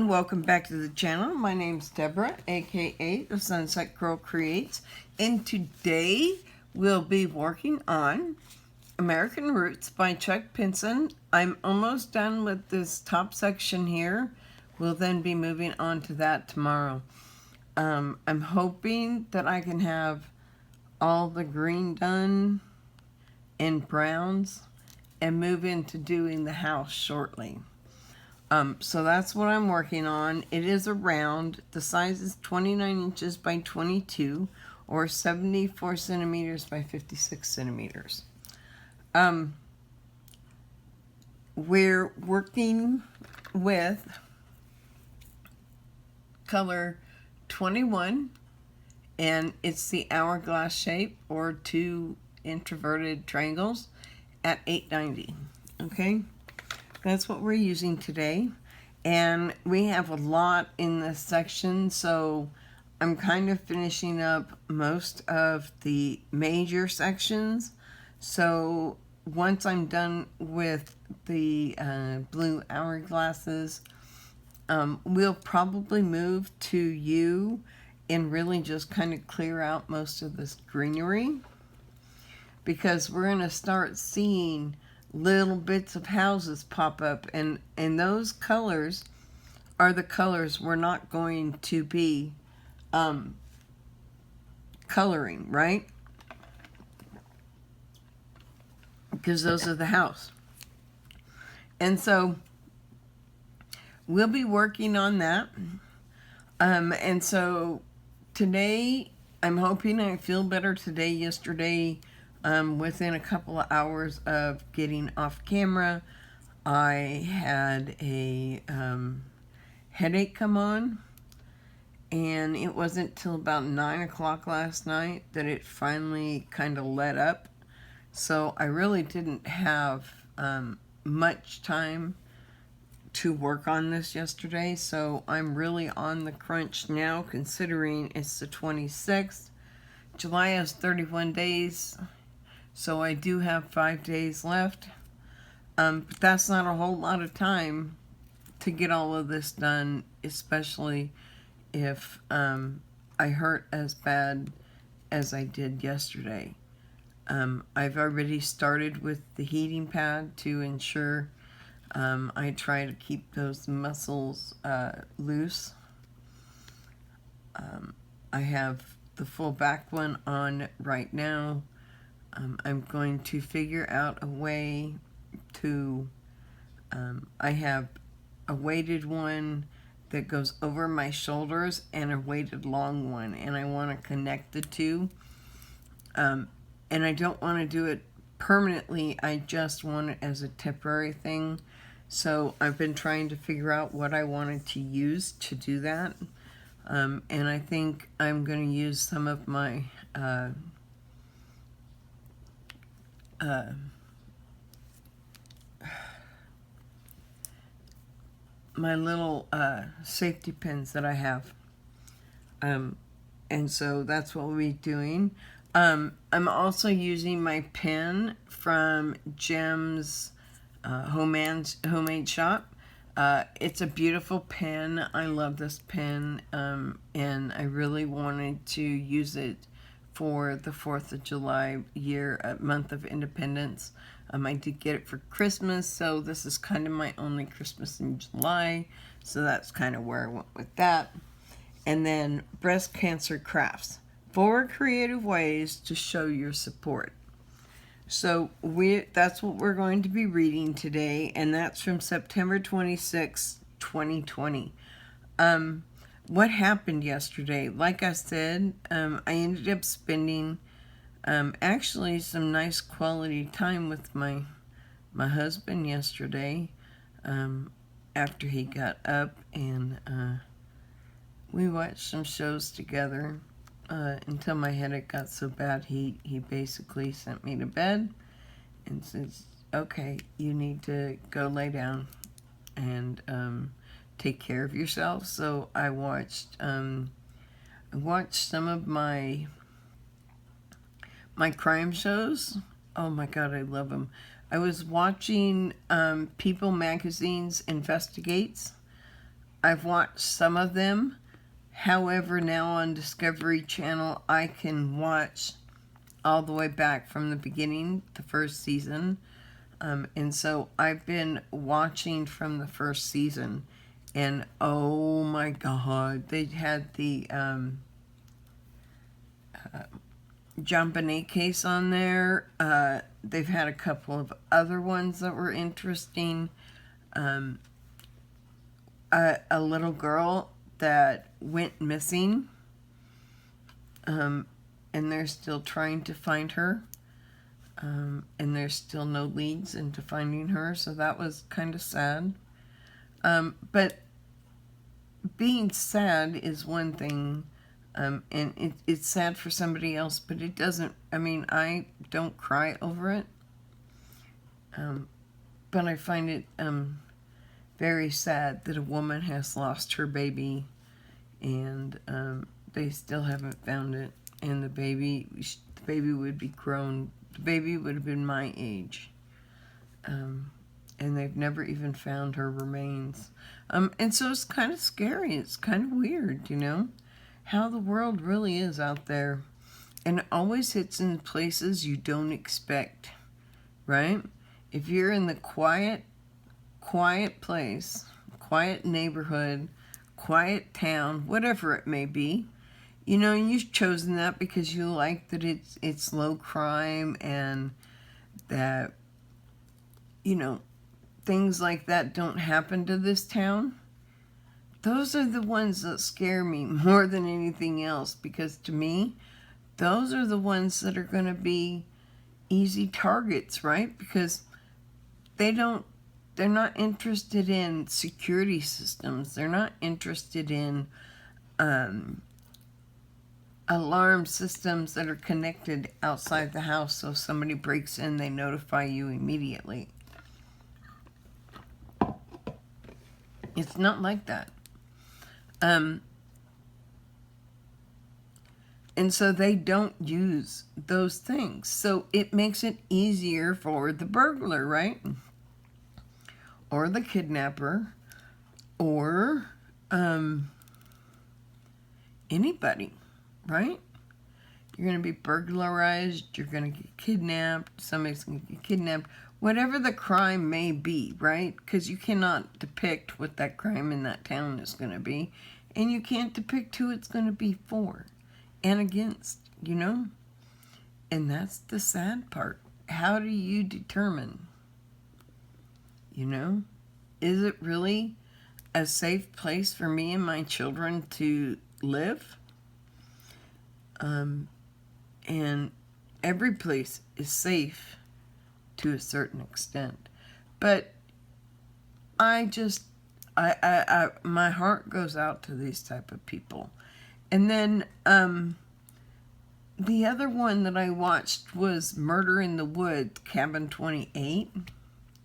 welcome back to the channel. My name's Deborah, aka the Sunset Girl Creates, and today we'll be working on American Roots by Chuck Pinson. I'm almost done with this top section here. We'll then be moving on to that tomorrow. I'm hoping that I can have all the green done and browns and move into doing the house shortly. So that's what I'm working on. It is a round. The size is 29 inches by 22 or 74 centimeters by 56 centimeters. We're working with color 21, and it's the hourglass shape or two introverted triangles at $8.90. Okay, that's what we're using today, and we have a lot in this section, so I'm kind of finishing up most of the major sections. So once I'm done with the blue hourglasses, we'll probably move to you and really just kind of clear out most of this greenery, because we're going to start seeing little bits of houses pop up, and those colors are the colors we're not going to be coloring, right? Because those are the house. And so we'll be working on that. And so today, I'm hoping I feel better today. Yesterday, within a couple of hours of getting off camera, I had a headache come on, and it wasn't till about 9 o'clock last night that it finally kind of let up. So I really didn't have much time to work on this yesterday, so I'm really on the crunch now, considering it's the 26th. July has 31 days, so I do have 5 days left, but that's not a whole lot of time to get all of this done, especially if I hurt as bad as I did yesterday. I've already started with the heating pad to ensure I try to keep those muscles loose. I have the full back one on right now. I'm going to figure out a way to, I have a weighted one that goes over my shoulders and a weighted long one, and I want to connect the two. And I don't want to do it permanently, I just want it as a temporary thing. So I've been trying to figure out what I wanted to use to do that. And I think I'm going to use some of my my little safety pins that I have. And so that's what we'll be doing. I'm also using my pen from Jem's homemade shop. It's a beautiful pen. I love this pen, and I really wanted to use it for the 4th of July month of Independence. I did get it for Christmas, so this is kind of my only Christmas in July, so that's kind of where I went with that. And then Breast Cancer Crafts, 4 creative ways to show your support. So that's what we're going to be reading today, and that's from September 26, 2020. What happened yesterday? Like I said, I ended up spending actually some nice quality time with my husband yesterday after he got up, and we watched some shows together. Until my headache got so bad, he basically sent me to bed and says, okay, you need to go lay down and take care of yourself. So I watched some of my crime shows. Oh my God, I love them. I was watching People Magazine's Investigates. I've watched some of them. However, now on Discovery Channel, I can watch all the way back from the beginning, the first season. And so I've been watching from the first season. And oh my God, they had the JonBenet case on there. They've had a couple of other ones that were interesting. A little girl that went missing, and they're still trying to find her, and there's still no leads into finding her, so that was kind of sad. But being sad is one thing, and it's sad for somebody else, but it doesn't, I mean, I don't cry over it, but I find it very sad that a woman has lost her baby, and they still haven't found it, and the baby would be grown, the baby would have been my age, and they've never even found her remains. And so it's kind of scary, it's kind of weird, you know, how the world really is out there, and it always hits in places you don't expect, right? If you're in the quiet place, quiet neighborhood, quiet town, whatever it may be, you know, you've chosen that because you like that it's low crime, and that, you know, things like that don't happen to this town. Those are the ones that scare me more than anything else, because to me, those are the ones that are going to be easy targets, right? Because they're not interested in security systems. They're not interested in alarm systems that are connected outside the house, so if somebody breaks in, they notify you immediately. It's not like that. And so they don't use those things. So it makes it easier for the burglar, right? Or the kidnapper, or anybody, right? You're going to be burglarized, you're going to get kidnapped, somebody's going to get kidnapped, whatever the crime may be, right? Because you cannot depict what that crime in that town is going to be, and you can't depict who it's going to be for and against, you know? And that's the sad part. How do you determine? You know, is it really a safe place for me and my children to live? And every place is safe to a certain extent. But my heart goes out to these type of people. And then the other one that I watched was Murder in the Woods, Cabin 28.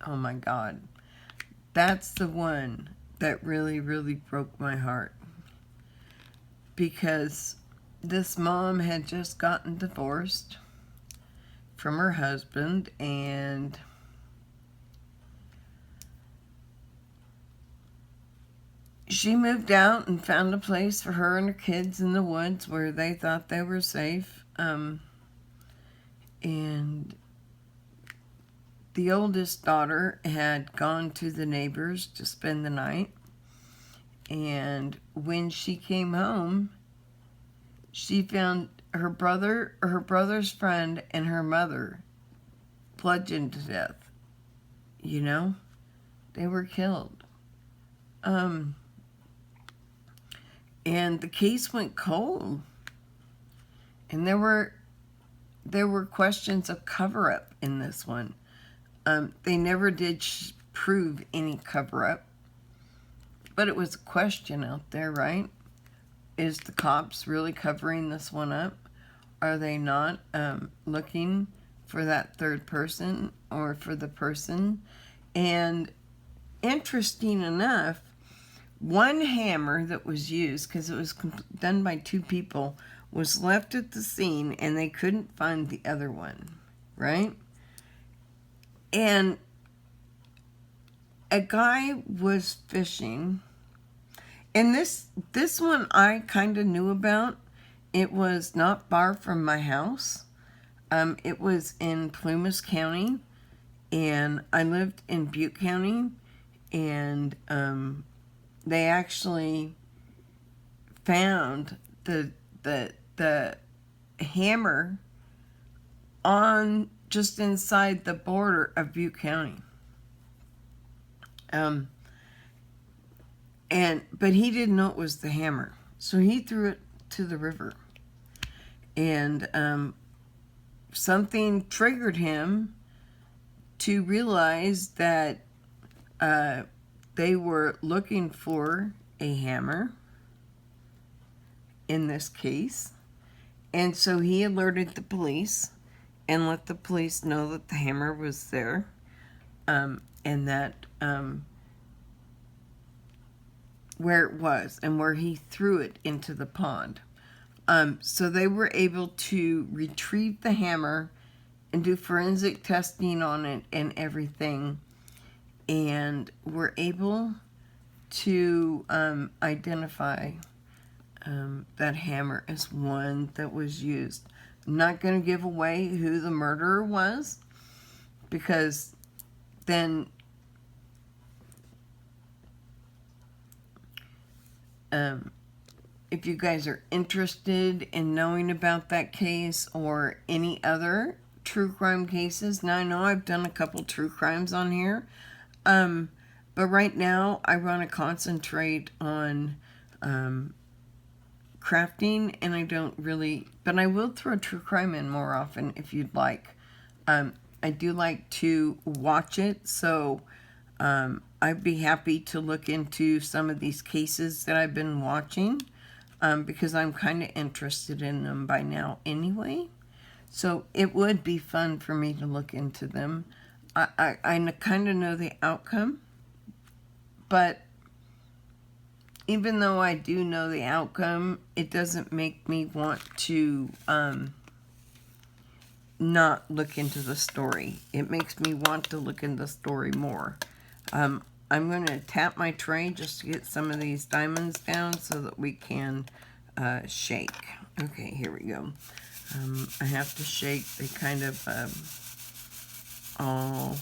Oh my God. That's the one that really, really broke my heart. Because this mom had just gotten divorced from her husband, and she moved out and found a place for her and her kids in the woods where they thought they were safe. And the oldest daughter had gone to the neighbors to spend the night. And when she came home, she found her brother's friend, and her mother bludgeoned to death. You know? They were killed. And the case went cold. And there were questions of cover-up in this one. They never did prove any cover-up. But it was a question out there, right? Is the cops really covering this one up? Are they not looking for that third person, or for the person? And interesting enough, one hammer that was used, because it was done by two people, was left at the scene, and they couldn't find the other one, right? And a guy was fishing, And this one I kind of knew about. It was not far from my house. It was in Plumas County, and I lived in Butte County, and they actually found the hammer on just inside the border of Butte County. But he didn't know it was the hammer, so he threw it to the river. And something triggered him to realize that they were looking for a hammer in this case. And so he alerted the police and let the police know that the hammer was there, and that where it was and where he threw it into the pond. So they were able to retrieve the hammer and do forensic testing on it and everything, and were able to identify that hammer as one that was used. I'm not going to give away who the murderer was, because then if you guys are interested in knowing about that case or any other true crime cases, now I know I've done a couple true crimes on here, but right now I want to concentrate on crafting, and I don't really, but I will throw true crime in more often if you'd like. I do like to watch it, so I'd be happy to look into some of these cases that I've been watching, because I'm kind of interested in them by now anyway. So it would be fun for me to look into them. I kind of know the outcome, but even though I do know the outcome, it doesn't make me want to not look into the story. It makes me want to look into the story more. I'm going to tap my tray just to get some of these diamonds down so that we can shake. Okay, here we go. I have to shake. They kind of all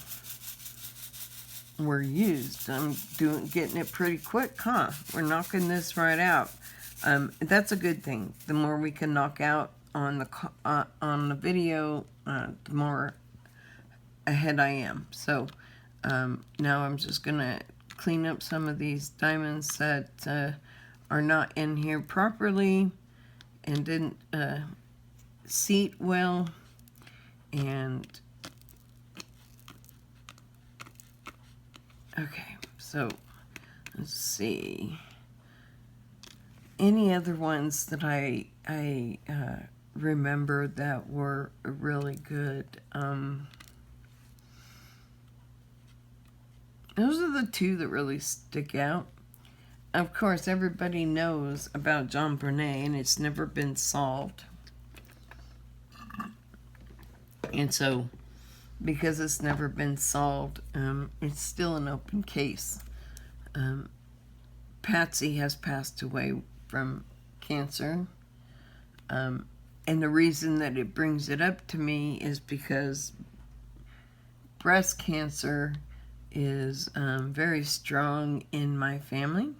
were used. I'm getting it pretty quick, huh? We're knocking this right out. That's a good thing. The more we can knock out on the video, the more ahead I am. So now I'm just gonna clean up some of these diamonds that are not in here properly and didn't seat well, and okay, so let's see any other ones that I remember that were really good. Those are the two that really stick out. Of course, everybody knows about John Bernay, and it's never been solved. And so, because it's never been solved, it's still an open case. Patsy has passed away from cancer. And the reason that it brings it up to me is because breast cancer is very strong in my family.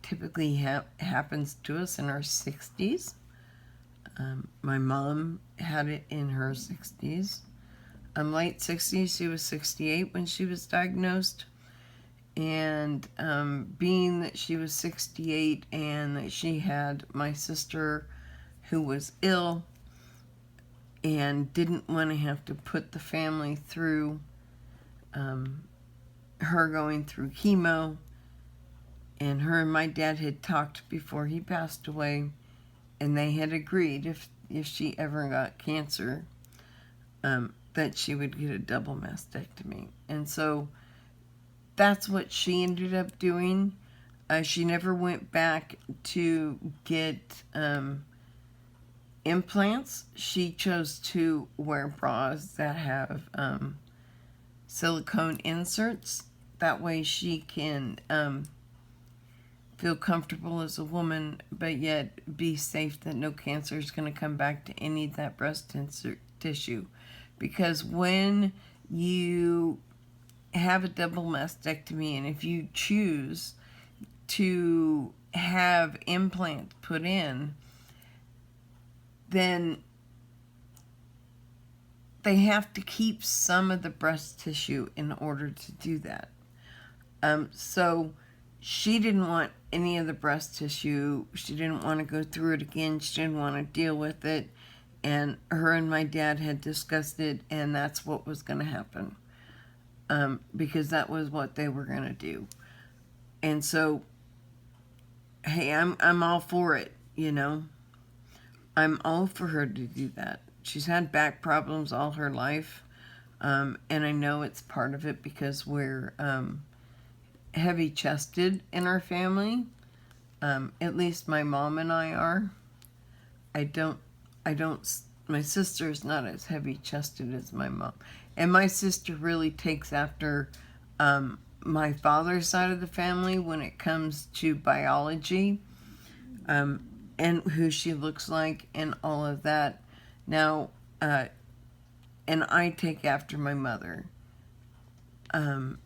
Typically happens to us in our 60s. My mom had it in her 60s. Late 60s, she was 68 when she was diagnosed. And being that she was 68 and that she had my sister who was ill and didn't want to have to put the family through her going through chemo, and her and my dad had talked before he passed away, and they had agreed if she ever got cancer, that she would get a double mastectomy. And so that's what she ended up doing. She never went back to get implants. She chose to wear bras that have silicone inserts. That way she can feel comfortable as a woman, but yet be safe that no cancer is going to come back to any of that breast tissue. Because when you have a double mastectomy, and if you choose to have implants put in, then they have to keep some of the breast tissue in order to do that. So she didn't want any of the breast tissue. She didn't want to go through it again. She didn't want to deal with it. And her and my dad had discussed it, and that's what was going to happen. Because that was what they were going to do. And so, hey, I'm all for it, you know. I'm all for her to do that. She's had back problems all her life. And I know it's part of it because we're heavy-chested in our family. At least my mom and I are. My sister's not as heavy-chested as my mom. And my sister really takes after my father's side of the family when it comes to biology, and who she looks like and all of that. Now, and I take after my mother. And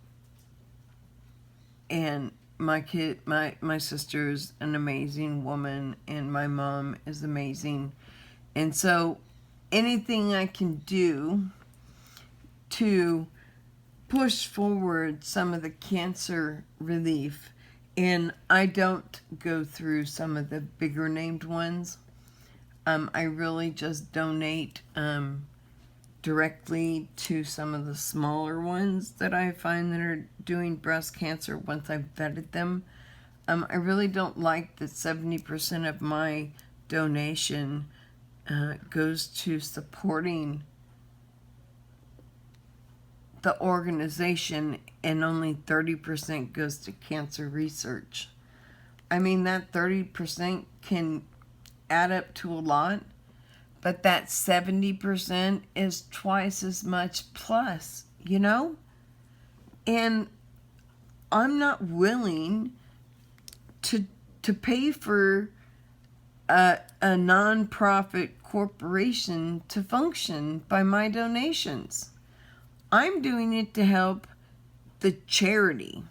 my sister's an amazing woman, and my mom is amazing. And so anything I can do to push forward some of the cancer relief, and I don't go through some of the bigger named ones. I really just donate directly to some of the smaller ones that I find that are doing breast cancer once I've vetted them. I really don't like that 70% of my donation goes to supporting the organization, and only 30% goes to cancer research. I mean, that 30% can add up to a lot, but that 70% is twice as much plus, you know? And I'm not willing to pay for a non-profit corporation to function by my donations. I'm doing it to help the charity,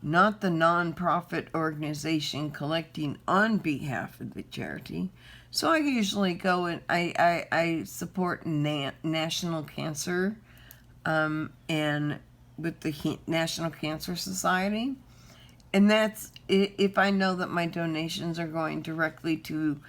not the non-profit organization collecting on behalf of the charity. So I usually go and I support National Cancer and with the National Cancer Society. And that's if I know that my donations are going directly to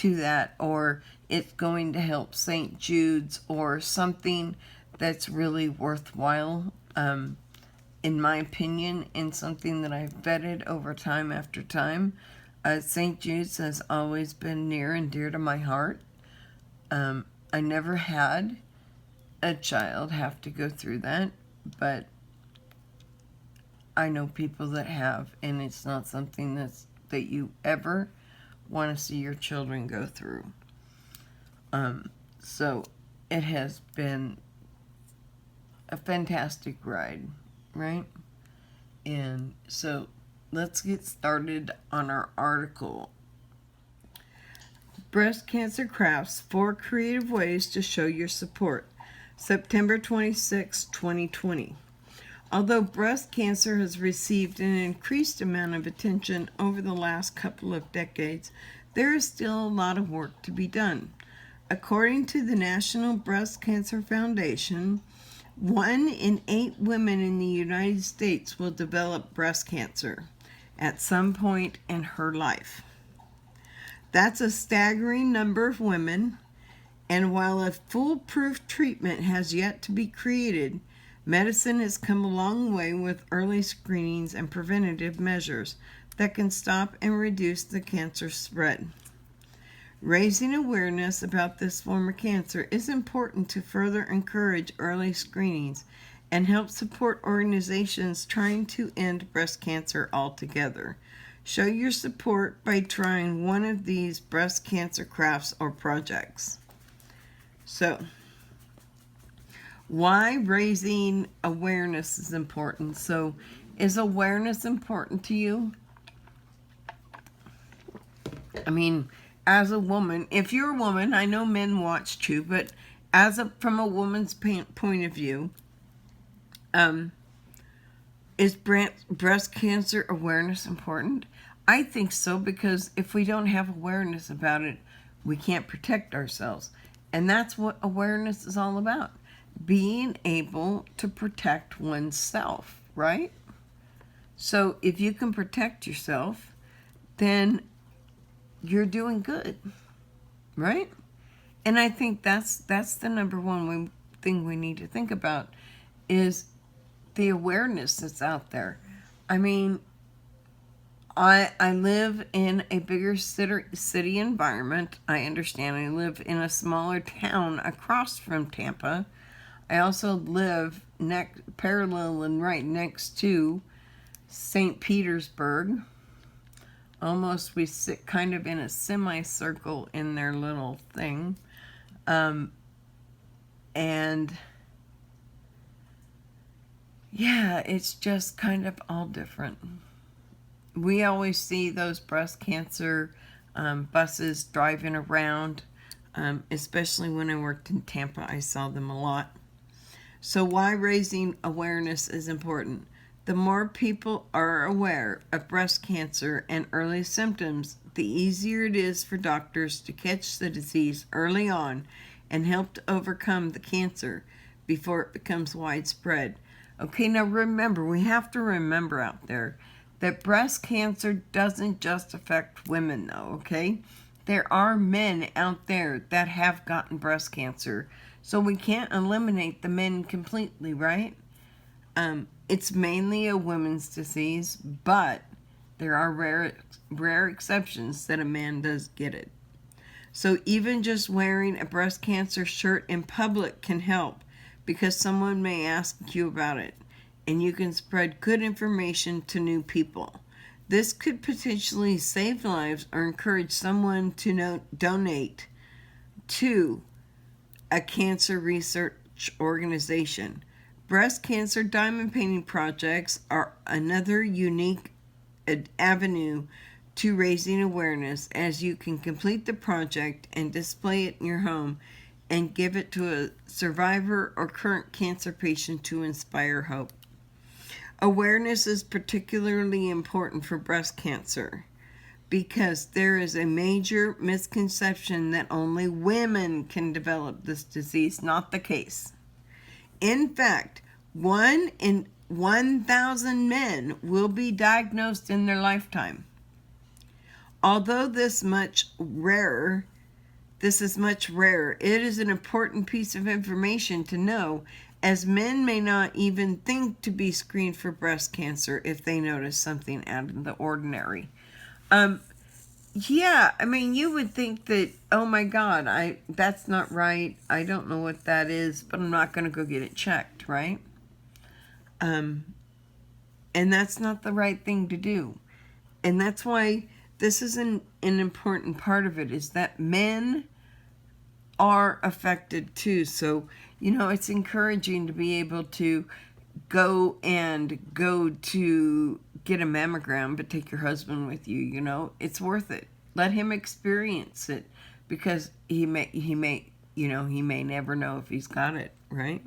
that, or it's going to help St. Jude's or something that's really worthwhile, in my opinion, and something that I've vetted over time after time. St. Jude's has always been near and dear to my heart. I never had a child have to go through that, but I know people that have, and it's not something that you ever want to see your children go through. So it has been a fantastic ride, right? And so let's get started on our article. Breast Cancer Crafts, 4 Creative Ways to Show Your Support. September 26, 2020. Although breast cancer has received an increased amount of attention over the last couple of decades, there is still a lot of work to be done. According to the National Breast Cancer Foundation, 1 in 8 women in the United States will develop breast cancer at some point in her life. That's a staggering number of women, and while a foolproof treatment has yet to be created, medicine has come a long way with early screenings and preventative measures that can stop and reduce the cancer spread. Raising awareness about this form of cancer is important to further encourage early screenings and help support organizations trying to end breast cancer altogether. Show your support by trying one of these breast cancer crafts or projects. So, why raising awareness is important? So, is awareness important to you? I mean, as a woman, if you're a woman, I know men watch too, but from a woman's point of view, is breast cancer awareness important? I think so, because if we don't have awareness about it, we can't protect ourselves. And that's what awareness is all about. Being able to protect oneself, right? So if you can protect yourself, then you're doing good, right? And I think that's the number one thing we need to think about, is the awareness that's out there. I mean, I live in a bigger city environment. I understand. I live in a smaller town across from Tampa. I also live parallel and right next to St. Petersburg. Almost, we sit kind of in a semicircle in their little thing. And yeah, it's just kind of all different. We always see those breast cancer buses driving around, especially when I worked in Tampa. I saw them a lot. So why raising awareness is important? The more people are aware of breast cancer and early symptoms, the easier it is for doctors to catch the disease early on and help to overcome the cancer before it becomes widespread. Okay, now remember, we have to remember out there that breast cancer doesn't just affect women, though, okay? There are men out there that have gotten breast cancer, so we can't eliminate the men completely, right? It's mainly a women's disease, but there are rare exceptions that a man does get it. So even just wearing a breast cancer shirt in public can help, because someone may ask you about it, and you can spread good information to new people. This could potentially save lives or encourage someone to donate to a cancer research organization. Breast cancer diamond painting projects are another unique avenue to raising awareness, as you can complete the project and display it in your home and give it to a survivor or current cancer patient to inspire hope. Awareness is particularly important for breast cancer because there is a major misconception that only women can develop this disease. Not the case. In fact, 1 in 1,000 men will be diagnosed in their lifetime. Although this is much rarer, it is an important piece of information to know, as men may not even think to be screened for breast cancer if they notice something out of the ordinary. Yeah, I mean, you would think that, oh my God, that's not right. I don't know what that is, but I'm not going to go get it checked, right? And that's not the right thing to do. And that's why this is an important part of it, is that men are affected too. So, it's encouraging to be able to go to get a mammogram, but take your husband with you. It's worth it. Let him experience it, because he may never know if he's got it, right?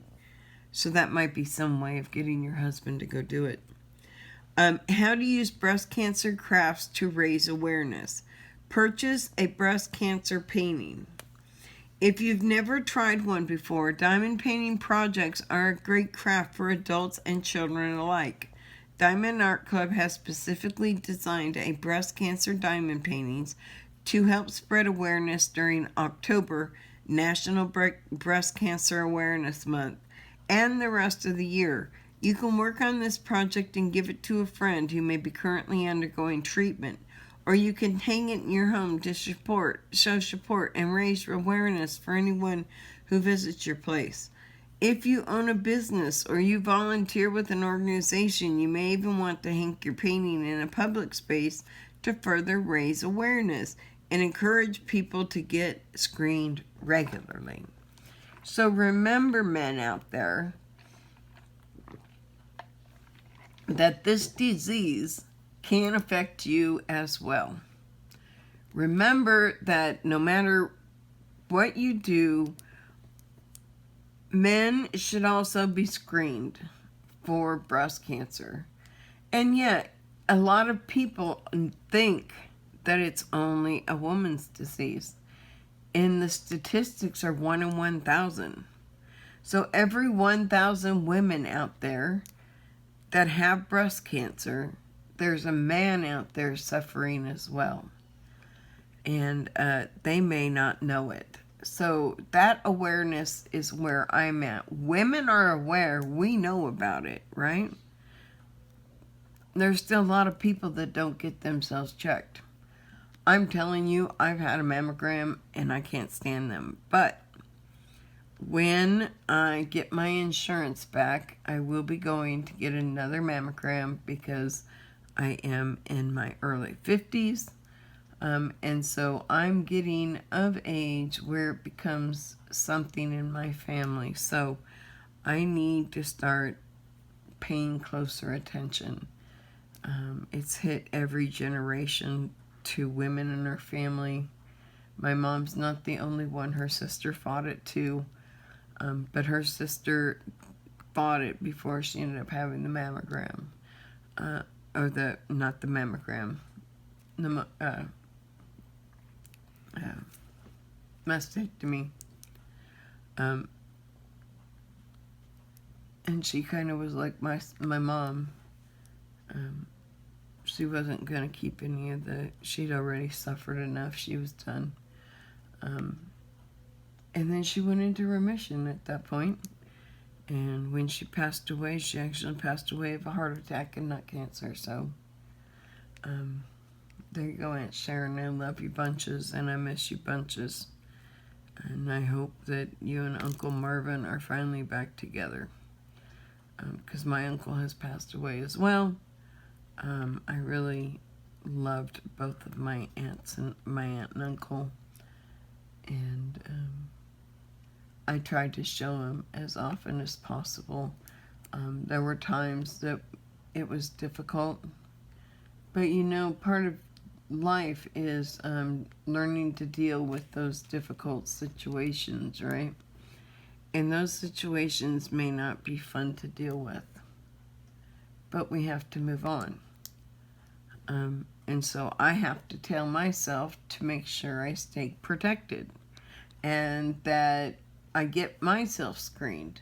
So that might be some way of getting your husband to go do it. How to use breast cancer crafts to raise awareness. Purchase a breast cancer painting. If you've never tried one before, diamond painting projects are a great craft for adults and children alike. Diamond Art Club has specifically designed a breast cancer diamond paintings to help spread awareness during October, National Breast Cancer Awareness Month, and the rest of the year. You can work on this project and give it to a friend who may be currently undergoing treatment, or you can hang it in your home to show support, and raise awareness for anyone who visits your place. If you own a business or you volunteer with an organization, you may even want to hang your painting in a public space to further raise awareness and encourage people to get screened regularly. So remember, men out there, that this disease can affect you as well. Remember that no matter what you do, men should also be screened for breast cancer. And yet, a lot of people think that it's only a woman's disease. And the statistics are 1 in 1,000. So every 1,000 women out there that have breast cancer, there's a man out there suffering as well. And they may not know it. So that awareness is where I'm at. Women are aware. We know about it, right? There's still a lot of people that don't get themselves checked. I'm telling you, I've had a mammogram and I can't stand them. But when I get my insurance back, I will be going to get another mammogram because I am in my early 50s. And so I'm getting of age where it becomes something in my family. So I need to start paying closer attention. It's hit every generation to women in her family. My mom's not the only one. Her sister fought it too. But her sister fought it before she ended up having the mammogram. Not the mammogram. The mastectomy. And she kind of was like my mom. She wasn't going to keep any of she'd already suffered enough. She was done. And then she went into remission at that point. And when she passed away, she actually passed away of a heart attack and not cancer. So, there you go, Aunt Sharon. I love you bunches, and I miss you bunches. And I hope that you and Uncle Marvin are finally back together. Because my uncle has passed away as well. I really loved both of my aunts and my aunt and uncle. And I tried to show them as often as possible. There were times that it was difficult. But you know, part of life is learning to deal with those difficult situations, right? And those situations may not be fun to deal with. But we have to move on. And so I have to tell myself to make sure I stay protected. And that I get myself screened.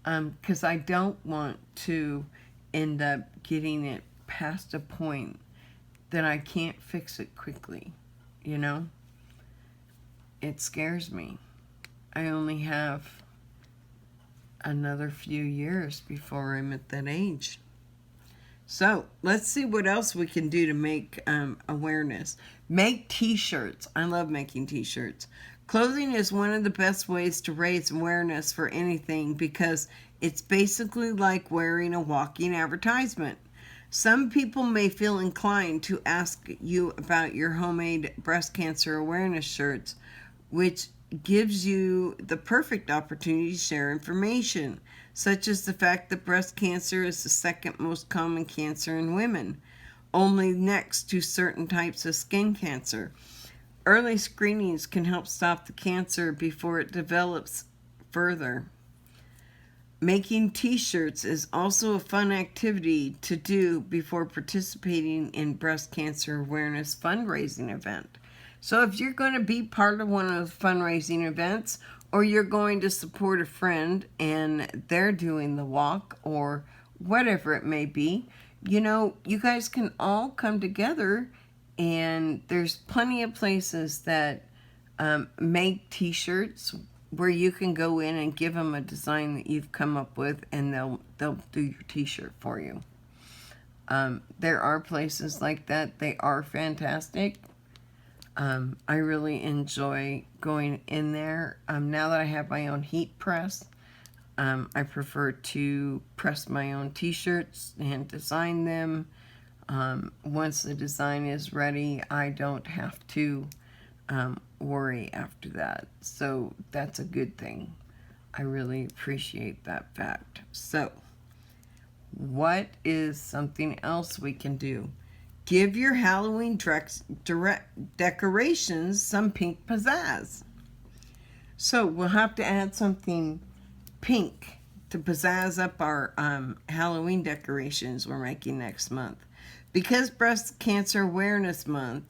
Because I don't want to end up getting it past a point that I can't fix it quickly, you know? It scares me. I only have another few years before I'm at that age. So, let's see what else we can do to make awareness. Make t-shirts. I love making t-shirts. Clothing is one of the best ways to raise awareness for anything because it's basically like wearing a walking advertisement. Some people may feel inclined to ask you about your homemade breast cancer awareness shirts, which gives you the perfect opportunity to share information, such as the fact that breast cancer is the second most common cancer in women, only next to certain types of skin cancer. Early screenings can help stop the cancer before it develops further. Making t-shirts is also a fun activity to do before participating in breast cancer awareness fundraising event. So if you're going to be part of one of those fundraising events, or you're going to support a friend and they're doing the walk or whatever it may be, you know, you guys can all come together, and there's plenty of places that make t-shirts where you can go in and give them a design that you've come up with, and they'll do your t-shirt for you. There are places like that. They are fantastic. I really enjoy going in there. Now that I have my own heat press, I prefer to press my own t-shirts and design them. Once the design is ready, I don't have to worry after that. So that's a good thing. I really appreciate that fact. So what is something else we can do? Give your Halloween decorations some pink pizzazz. So we'll have to add something pink to pizzazz up our Halloween decorations we're making next month. Because Breast Cancer Awareness Month,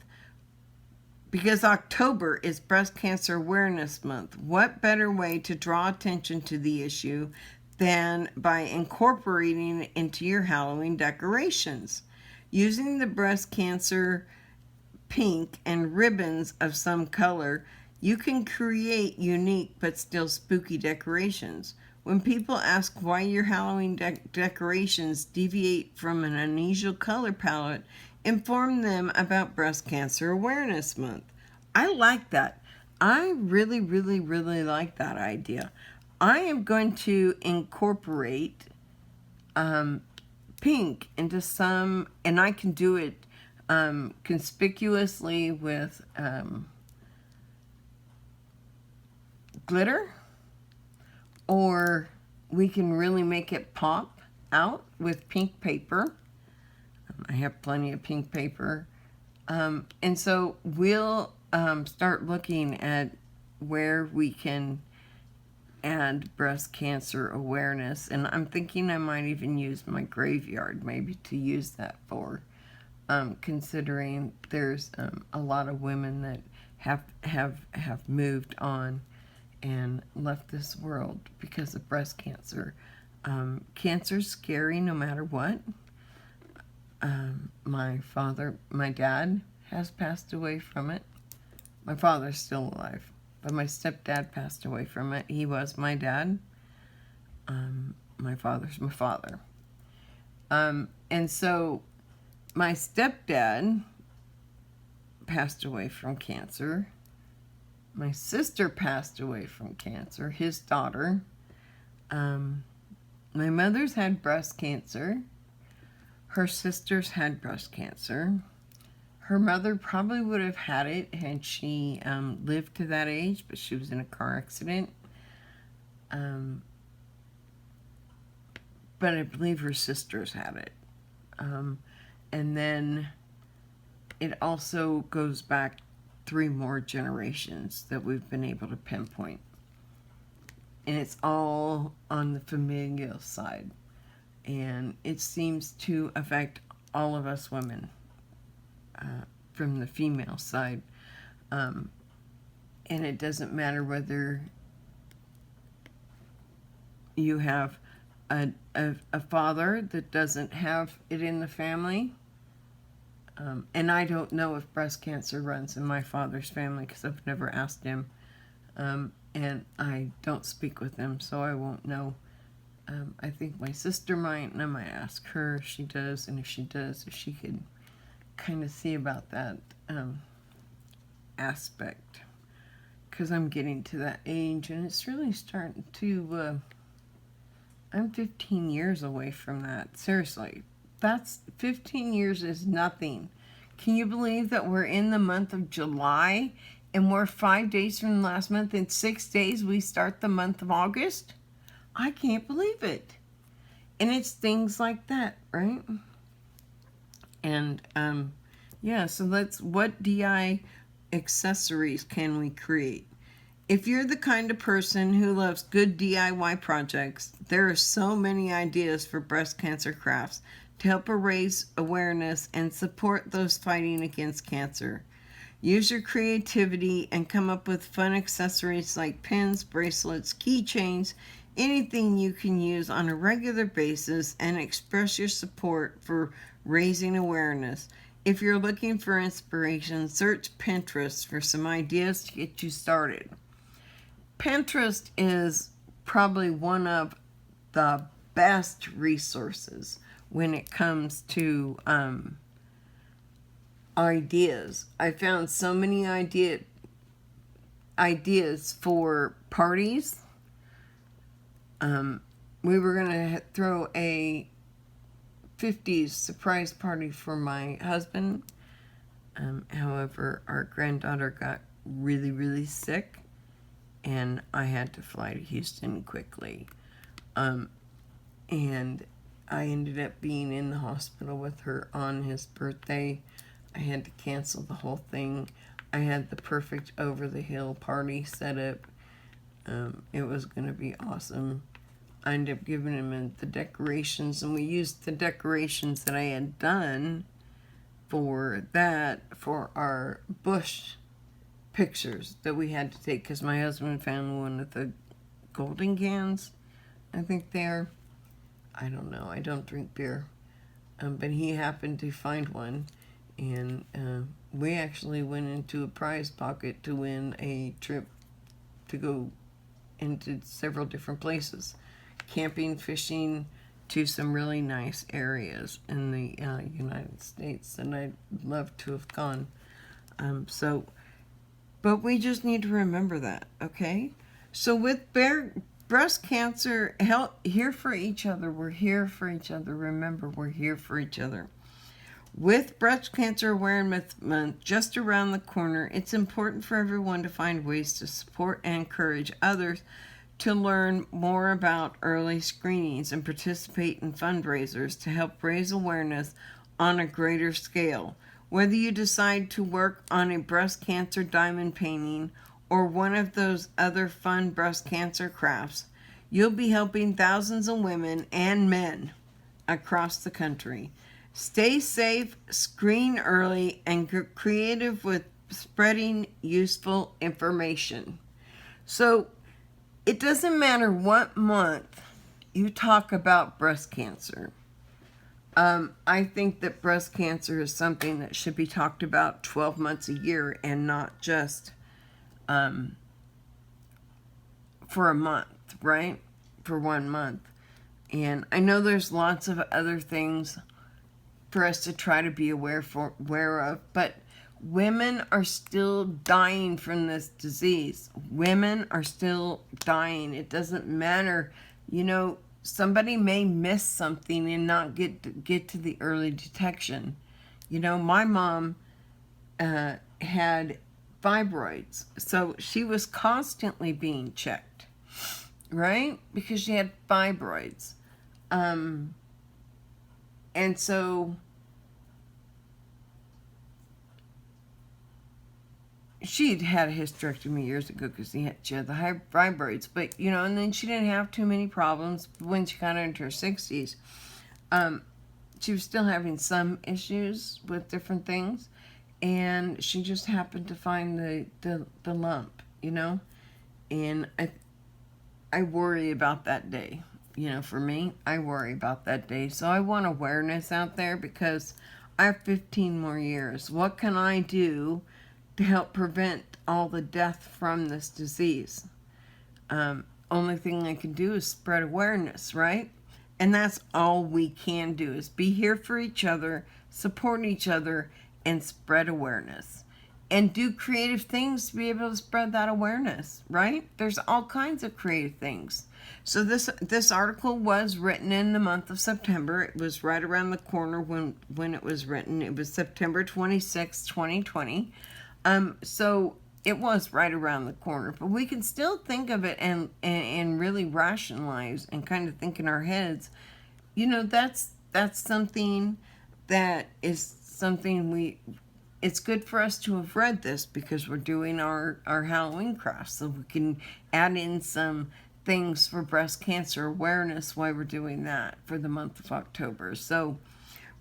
because October is Breast Cancer Awareness Month, what better way to draw attention to the issue than by incorporating it into your Halloween decorations? Using the breast cancer pink and ribbons of some color, you can create unique but still spooky decorations. When people ask why your Halloween decorations deviate from an unusual color palette, inform them about Breast Cancer Awareness Month. I like that. I really, really, really like that idea. I am going to incorporate pink into some, and I can do it conspicuously with glitter, or we can really make it pop out with pink paper. I have plenty of pink paper. And so we'll start looking at where we can add breast cancer awareness. And I'm thinking I might even use my graveyard maybe to use that for, considering there's a lot of women that have moved on and left this world because of breast cancer. Cancer's scary no matter what. My dad has passed away from it. My father's still alive, but my stepdad passed away from it. He was my dad. My father's my father. And so my stepdad passed away from cancer. My sister passed away from cancer, his daughter. My mother's had breast cancer. Her sisters had breast cancer. Her mother probably would have had it had she lived to that age, but she was in a car accident. But I believe her sisters had it. And then it also goes back 3 more generations that we've been able to pinpoint. And it's all on the familial side. And it seems to affect all of us women from the female side. And it doesn't matter whether you have a father that doesn't have it in the family. And I don't know if breast cancer runs in my father's family because I've never asked him. And I don't speak with him, so I won't know. I think my sister might, and I might ask her if she does, and if she does, if she could kind of see about that aspect. Because I'm getting to that age, and it's really starting to, I'm 15 years away from that. Seriously, 15 years is nothing. Can you believe that we're in the month of July, and we're 5 days from last month, and 6 days we start the month of August? I can't believe it. And it's things like that, right? And, yeah, so what DIY accessories can we create? If you're the kind of person who loves good DIY projects, there are so many ideas for breast cancer crafts to help raise awareness and support those fighting against cancer. Use your creativity and come up with fun accessories like pins, bracelets, keychains, anything you can use on a regular basis, and express your support for raising awareness. If you're looking for inspiration, search Pinterest for some ideas to get you started. Pinterest is probably one of the best resources when it comes to ideas. I found so many ideas for parties. We were going to throw a 50s surprise party for my husband. However, our granddaughter got really, really sick, and I had to fly to Houston quickly. And I ended up being in the hospital with her on his birthday. I had to cancel the whole thing. I had the perfect over-the-hill party set up. It was going to be awesome. I ended up giving him the decorations, and we used the decorations that I had done for our bush pictures that we had to take, because my husband found one of the golden cans, I think they're, I don't know, I don't drink beer, but he happened to find one, and we actually went into a prize pocket to win a trip to go into several different places, camping, fishing, to some really nice areas in the United States that I'd love to have gone. But we just need to remember that, okay? So with breast cancer, here for each other. We're here for each other. Remember, we're here for each other. With Breast Cancer Awareness Month just around the corner, it's important for everyone to find ways to support and encourage others to learn more about early screenings and participate in fundraisers to help raise awareness on a greater scale. Whether you decide to work on a breast cancer diamond painting or one of those other fun breast cancer crafts, you'll be helping thousands of women and men across the country. Stay safe, screen early, and get creative with spreading useful information. So, it doesn't matter what month you talk about breast cancer. I think that breast cancer is something that should be talked about 12 months a year and not just for a month, right? For 1 month. And I know there's lots of other things for us to try to be aware of, but women are still dying from this disease. Women are still dying. It doesn't matter. You know, somebody may miss something and not get to the early detection. You know, my mom had fibroids, so she was constantly being checked, right? Because she had fibroids. And so she'd had a hysterectomy years ago because she had the high fibroids, but you know, and then she didn't have too many problems when she got into her 60s. She was still having some issues with different things, and she just happened to find the lump, you know, and I worry about that day. You know, for me, I worry about that day. So I want awareness out there because I have 15 more years. What can I do to help prevent all the death from this disease? Only thing I can do is spread awareness, right? And that's all we can do, is be here for each other, support each other, and spread awareness. And do creative things to be able to spread that awareness, right? There's all kinds of creative things. So this article was written in the month of September. It was right around the corner when it was written. It was September 26, 2020. So it was right around the corner. But we can still think of it and really rationalize and kind of think in our heads, you know, that's something that is something it's good for us to have read this because we're doing our Halloween crafts, so we can add in some things for breast cancer awareness while we're doing that for the month of October. So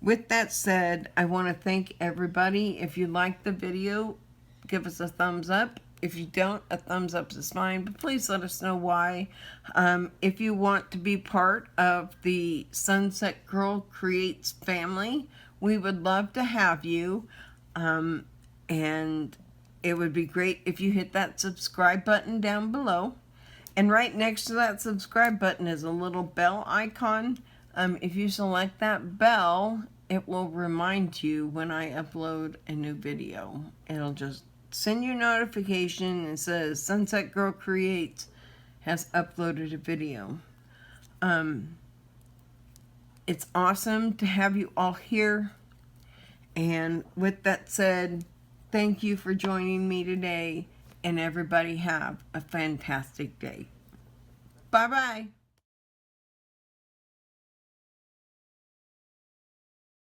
with that said, I want to thank everybody. If you like the video, give us a thumbs up. If you don't, a thumbs up is fine, but please let us know why. If you want to be part of the Sunset Girl Creates family, we would love to have you. And it would be great if you hit that subscribe button down below. And right next to that subscribe button is a little bell icon. If you select that bell, it will remind you when I upload a new video. It'll just send you a notification and says Sunset Girl Creates has uploaded a video. It's awesome to have you all here. And with that said, thank you for joining me today, and everybody have a fantastic day. Bye-bye.